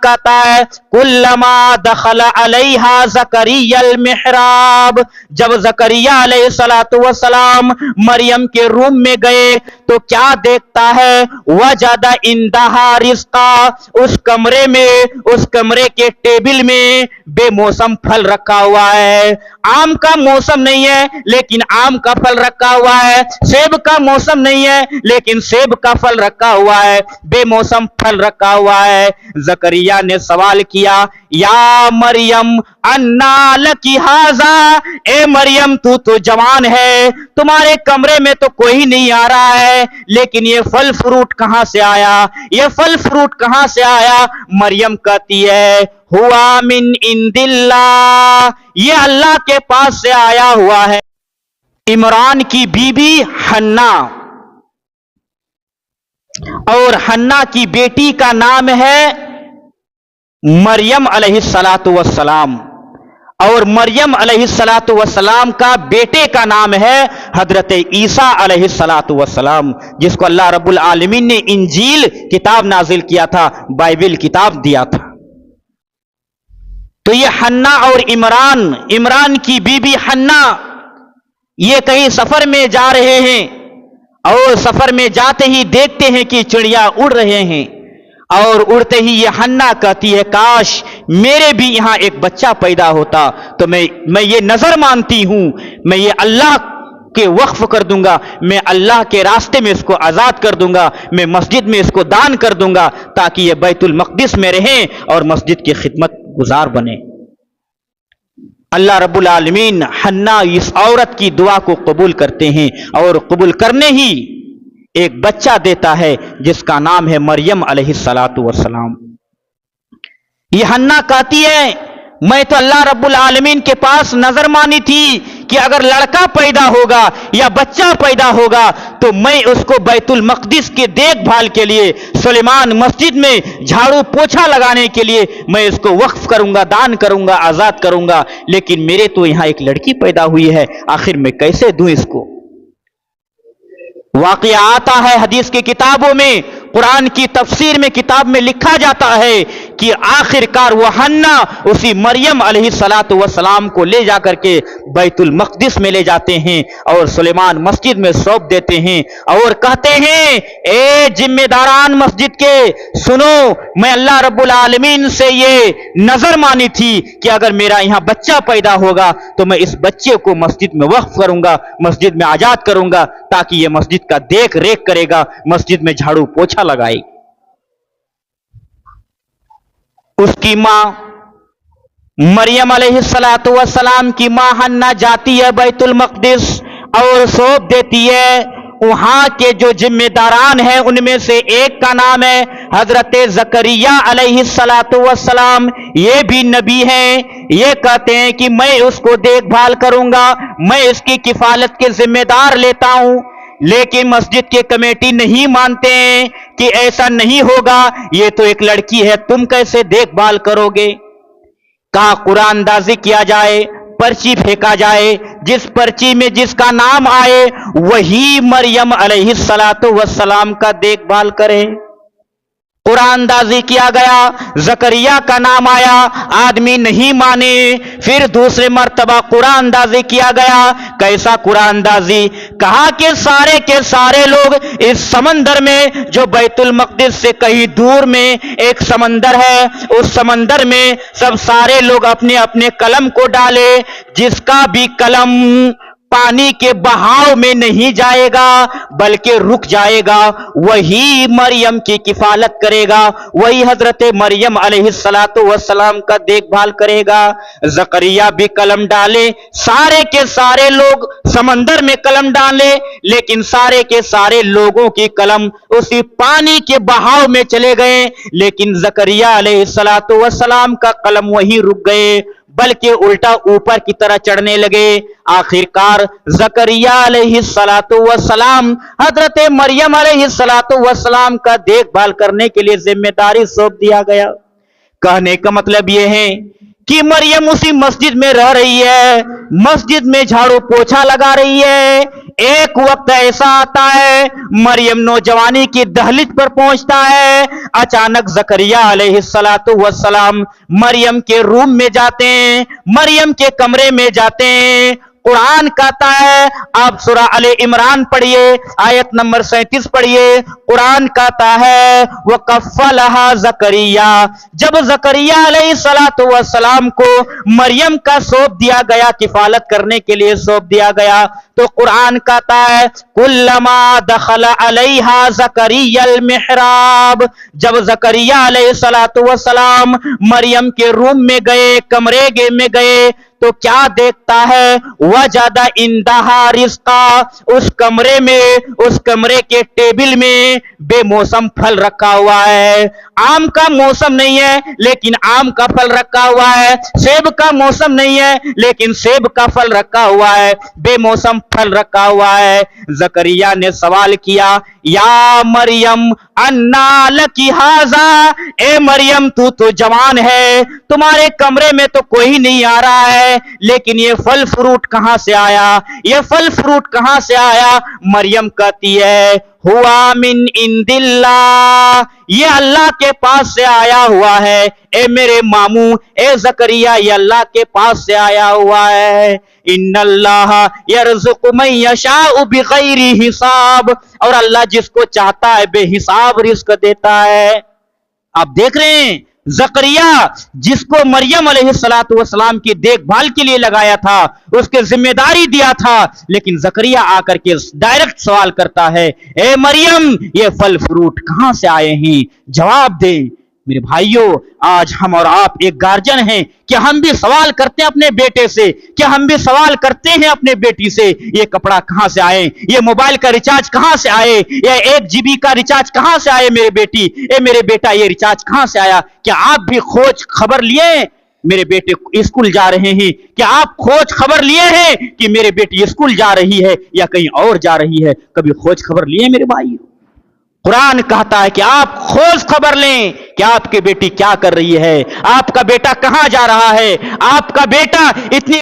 कहता है कुल्लमा दखल अलैहा ज़करिया अलमिहराब, जब ज़करिया अलैहिस्सलातु वस्सलाम मरियम के रूम में गए तो क्या देखता है, वजद इंदहा रिज़्क़ा, उस कमरे के टेबल में बेमौसम फल रखा हुआ है। आम का मौसम नहीं है लेकिन आम का फल रखा हुआ है, सेब का मौसम नहीं है लेकिन सेब का फल रखा हुआ है, बेमौसम फल रखा हुआ है। ज़करिया ने सवाल किया, या मरियम अन्ना लकी हाज़ा, ए मरियम तू तो जवान है, तुम्हारे कमरे में तो कोई नहीं आ रहा है, लेकिन ये फल फ्रूट कहां से आया, ये फल फ्रूट कहां से आया? मरियम कहती है हुआ मिन इंदिल्लाह, ये अल्लाह के पास से आया हुआ है। इमरान की बीबी हन्ना और हन्ना की बेटी का नाम है मरियम अलैहिस्सलातु वस्सलाम, और मरियम अलैहिस्सलातु वस्सलाम का बेटे का नाम है हजरत ईसा अलैहिस्सलातु वस्सलाम, जिसको अल्लाह रब्बुल आलमीन ने इंजील किताब नाजिल किया था, बाइबिल किताब दिया था। तो ये हन्ना और इमरान की बीबी हन्ना ये कहीं सफर में जा रहे हैं और सफर में जाते ही देखते हैं कि चिड़िया उड़ रहे हैं, और उड़ते ही ये हन्ना कहती है काश मेरे भी यहां एक बच्चा पैदा होता तो मैं ये नजर मानती हूं, मैं ये अल्लाह के वक्फ कर दूंगा, मैं अल्लाह के रास्ते में इसको आजाद कर दूंगा, मैं मस्जिद में इसको दान कर दूंगा ताकि ये बैतुल मक़दिस में रहें और मस्जिद की खिदमत गुजार बने। अल्लाह रब्बुल आलमीन हन्ना इस औरत की दुआ को कबूल करते हैं और कबूल करने ही एक बच्चा देता है जिसका नाम है मरियम अलैहिस्सलातु वस्सलाम। ये हन्ना कहती है मैं तो अल्लाह रब्बुल आलमीन के पास नजर मानी थी कि अगर लड़का पैदा होगा या बच्चा पैदा होगा तो मैं उसको बैतुल मक़दिस के देखभाल के लिए, सुलेमान मस्जिद में झाड़ू पोछा लगाने के लिए मैं इसको वक्फ करूंगा, दान करूंगा, आजाद करूंगा, लेकिन मेरे तो यहां एक लड़की पैदा हुई है, आखिर मैं कैसे दूं इसको? वाक़या आता है हदीस की किताबों में, कुरान की तफसीर में किताब में लिखा जाता है कि आखिरकार वह हन्ना उसी मरियम अलैहिस्सलातु वस्सलाम को ले जाकर के बैतुल मक़दिस में ले जाते हैं और सुलेमान मस्जिद में सौंप देते हैं और कहते हैं ए जिम्मेदारान मस्जिद के सुनो, मैं अल्लाह रब्बुल आलमीन से ये नजर मानी थी कि अगर मेरा यहां बच्चा पैदा होगा तो मैं इस बच्चे को मस्जिद में वक्फ करूंगा, मस्जिद में आजाद करूंगा ताकि ये मस्जिद का देख रेख करेगा, मस्जिद में झाड़ू पोछा लगाई। उसकी मां मरियम अलैहिस्सलातु वस्सलाम की मां हन्ना जाती है बैतुल मक़दिस और सौंप देती है। वहां के जो जिम्मेदारान हैं उनमें से एक का नाम है हजरत ज़करिया अलैहिस्सलातु वस्सलाम, ये भी नबी हैं। ये कहते हैं कि मैं उसको देखभाल करूंगा, मैं इसकी किफालत के जिम्मेदार लेता हूं, लेकिन मस्जिद के कमेटी नहीं मानते हैं कि ऐसा नहीं होगा, ये तो एक लड़की है, तुम कैसे देखभाल करोगे? कहा कुरानदाजी किया जाए, पर्ची फेंका जाए, जिस पर्ची में जिसका नाम आए वही मरियम अलैहिस्सलातु वस्सलाम का देखभाल करे। कुरानदाजी किया गया, ज़करिया का नाम आया, आदमी नहीं माने, फिर दूसरे मर्तबा कुरानदाजी किया गया। कैसा कुरानदाजी? कहा कि सारे के सारे लोग इस समंदर में जो बैतुल मक़दिस से कहीं दूर में एक समंदर है, उस समंदर में सब सारे लोग अपने अपने कलम को डाले, जिसका भी कलम पानी के बहाव में नहीं जाएगा बल्कि रुक जाएगा, वही मरियम की किफालत करेगा, वही हजरत मरियम अलैहिस्सलातु वस्सलाम का देखभाल करेगा। ज़करिया भी कलम डाले, सारे के सारे लोग समंदर में कलम डाले, लेकिन सारे के सारे लोगों की कलम उसी पानी के बहाव में चले गए, लेकिन ज़करिया अलैहिस्सलातु वस्सलाम का कलम वहीं रुक गए, बल्कि उल्टा ऊपर की तरह चढ़ने लगे। आखिरकार ज़करिया अलैहिस्सलातु वस्सलाम हजरत मरियम अलैहिस्सलातु वस्सलाम का देखभाल करने के लिए जिम्मेदारी सौंप दिया गया। कहने का मतलब यह है कि मरियम उसी मस्जिद में रह रही है, मस्जिद में झाड़ू पोछा लगा रही है। एक वक्त ऐसा आता है, मरियम नौजवानी की दहलीज पर पहुंचता है। अचानक जकरिया अलैहिस्सलातु वस्सलाम मरियम के रूम में जाते हैं, मरियम के कमरे में जाते हैं। कुरान कहता है, आप सूरह आले इमरान पढ़िए, आयत नंबर 37 पढ़िए। कुरान कहता है वो कफ़लहा जकरिया, जब जकरिया अलैहिस्सलातु वस्सलाम को मरियम का सौंप दिया गया, किफालत करने के लिए सौंप दिया गया, तो कुरान कहता है कुल्लमा दखल अलैहा जकरियल मिहराब, जब जकरिया अलैहिस्सलातु वस्सलाम मरियम के रूम में गए, कमरे में गए, तो क्या देखता है, वजदा इंदहा रिस्का, उस कमरे में, उस कमरे के टेबल में बेमौसम फल रखा हुआ है। आम का मौसम नहीं है लेकिन आम का फल रखा हुआ है, सेब का मौसम नहीं है लेकिन सेब का फल रखा हुआ है, बेमौसम फल रखा हुआ है। जकरिया ने सवाल किया, या मरियम अन्ना लकी हाजा, ए मरियम तू तो जवान है, तुम्हारे कमरे में तो कोई नहीं आ रहा है, लेकिन ये फल फ्रूट कहां से आया, ये फल फ्रूट कहां से आया? मरियम कहती है हुआ मिन इंदिल्ला, ये अल्लाह के पास से आया हुआ है। ए मेरे मामू, ए जकरिया, ये अल्लाह के पास से आया हुआ है। इन्नल्लाह यरज़ुक़ु मन यशाउ बिग़ैरि हिसाब, और अल्लाह जिसको चाहता है बेहिसाब रिज़्क़ देता है। आप देख रहे हैं, जकरिया जिसको मरियम अलैहिस्सलातु वस्सलाम की देखभाल के लिए लगाया था, उसके जिम्मेदारी दिया था, लेकिन जकरिया आकर के डायरेक्ट सवाल करता है, ए मरियम ये फल फ्रूट कहां से आए हैं, जवाब दे। मेरे भाइयों, आज हम और आप एक गार्जियन हैं, क्या हम भी सवाल करते हैं अपने बेटे से, क्या हम भी सवाल करते हैं अपने बेटी से, ये कपड़ा कहां से आए, ये मोबाइल का रिचार्ज कहां से आए, ये 1 GB का रिचार्ज कहां से आए, मेरे बेटी, ए मेरे बेटा ये रिचार्ज कहां से आया? क्या आप भी खोज खबर लिए? मेरे बेटे स्कूल जा रहे हैं, क्या आप खोज खबर लिए हैं कि मेरे बेटी स्कूल जा रही है या कहीं और जा रही है? कभी खोज खबर लिए मेरे भाई? कुरान कहता है कि आप खोज खबर लें कि आपकी बेटी क्या कर रही है, आपका बेटा कहां जा रहा है, आपका बेटा इतनी